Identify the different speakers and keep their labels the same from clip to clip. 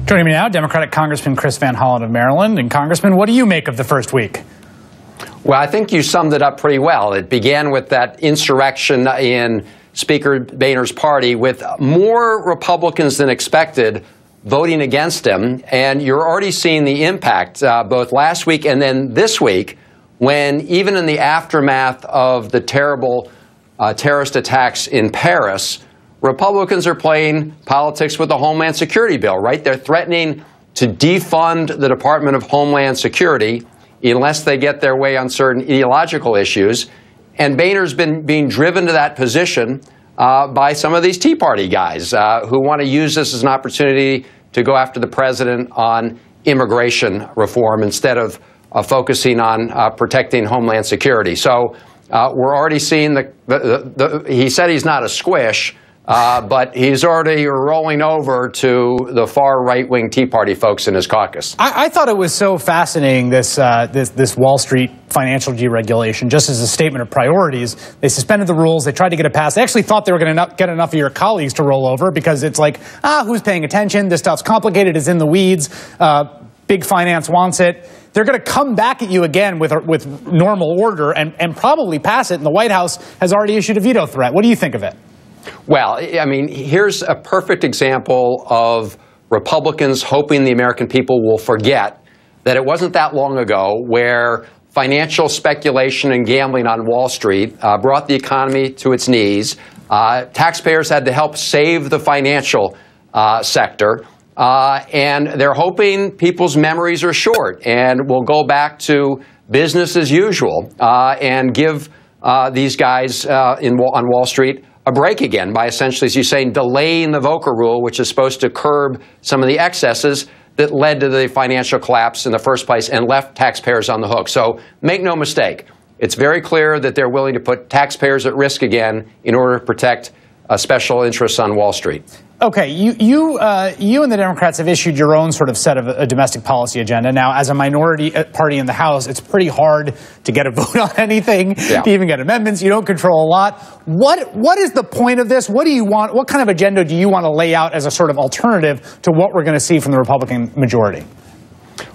Speaker 1: Joining me now, Democratic Congressman Chris Van Hollen of Maryland. And Congressman, what do you make of the first week?
Speaker 2: Well, I think you summed it up pretty well. It began with that insurrection in Speaker Boehner's party, with more Republicans than expected voting against him. And you're already seeing the impact both last week and then this week, when even in the aftermath of the terrible terrorist attacks in Paris, Republicans are playing politics with the Homeland Security bill, right? They're threatening to defund the Department of Homeland Security unless they get their way on certain ideological issues. And Boehner's been being driven to that position by some of these Tea Party guys who want to use this as an opportunity to go after the president on immigration reform instead of focusing on protecting Homeland Security. So we're already seeing he said he's not a squish, but he's already rolling over to the far right-wing Tea Party folks in his caucus.
Speaker 1: I thought it was so fascinating, this Wall Street financial deregulation, just as a statement of priorities. They suspended the rules. They tried to get it passed. They actually thought they were going to get enough of your colleagues to roll over, because it's like, who's paying attention? This stuff's complicated. It's in the weeds. Big finance wants it. They're going to come back at you again with normal order and probably pass it. And the White House has already issued a veto threat. What do you think of it?
Speaker 2: Well, I mean, here's a perfect example of Republicans hoping the American people will forget that it wasn't that long ago where financial speculation and gambling on Wall Street brought the economy to its knees. Taxpayers had to help save the financial sector. And they're hoping people's memories are short and will go back to business as usual and give these guys on Wall Street a break again by essentially, as you say, delaying the Volcker rule, which is supposed to curb some of the excesses that led to the financial collapse in the first place and left taxpayers on the hook. So make no mistake, it's very clear that they're willing to put taxpayers at risk again in order to protect special interests on Wall Street.
Speaker 1: Okay, you and the Democrats have issued your own sort of set of a domestic policy agenda. Now, as a minority party in the House, it's pretty hard to get a vote on anything, to even get amendments. You don't control a lot. What is the point of this? What do you want? What kind of agenda do you want to lay out as a sort of alternative to what we're going to see from the Republican majority?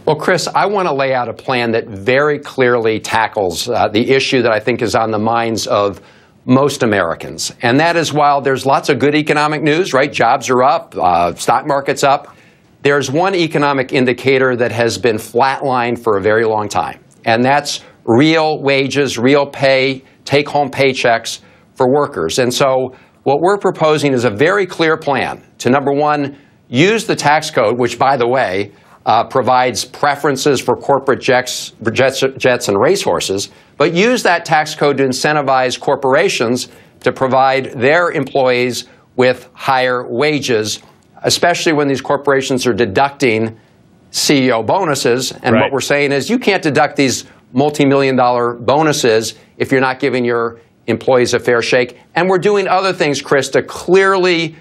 Speaker 2: Well, Chris, I want to lay out a plan that very clearly tackles the issue that I think is on the minds of most Americans. And that is, while there's lots of good economic news, right? Jobs are up, stock market's up. There's one economic indicator that has been flatlined for a very long time, and that's real wages, real pay, take-home paychecks for workers. And so what we're proposing is a very clear plan to, number one, use the tax code, which, by the way, provides preferences for corporate jets and racehorses, but use that tax code to incentivize corporations to provide their employees with higher wages, especially when these corporations are deducting CEO bonuses. And what we're saying is you can't deduct these multi-million-dollar bonuses if you're not giving your employees a fair shake. And we're doing other things, Chris, to clearly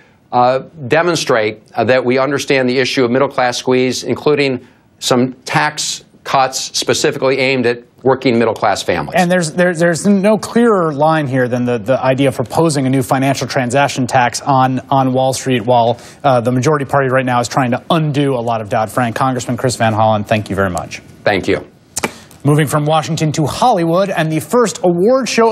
Speaker 2: demonstrate that we understand the issue of middle-class squeeze, including some tax cuts specifically aimed at working middle-class families.
Speaker 1: And there's no clearer line here than the idea of proposing a new financial transaction tax on Wall Street, while the majority party right now is trying to undo a lot of Dodd-Frank. Congressman Chris Van Hollen, thank you very much.
Speaker 2: Thank you.
Speaker 1: Moving from Washington to Hollywood, and the first award show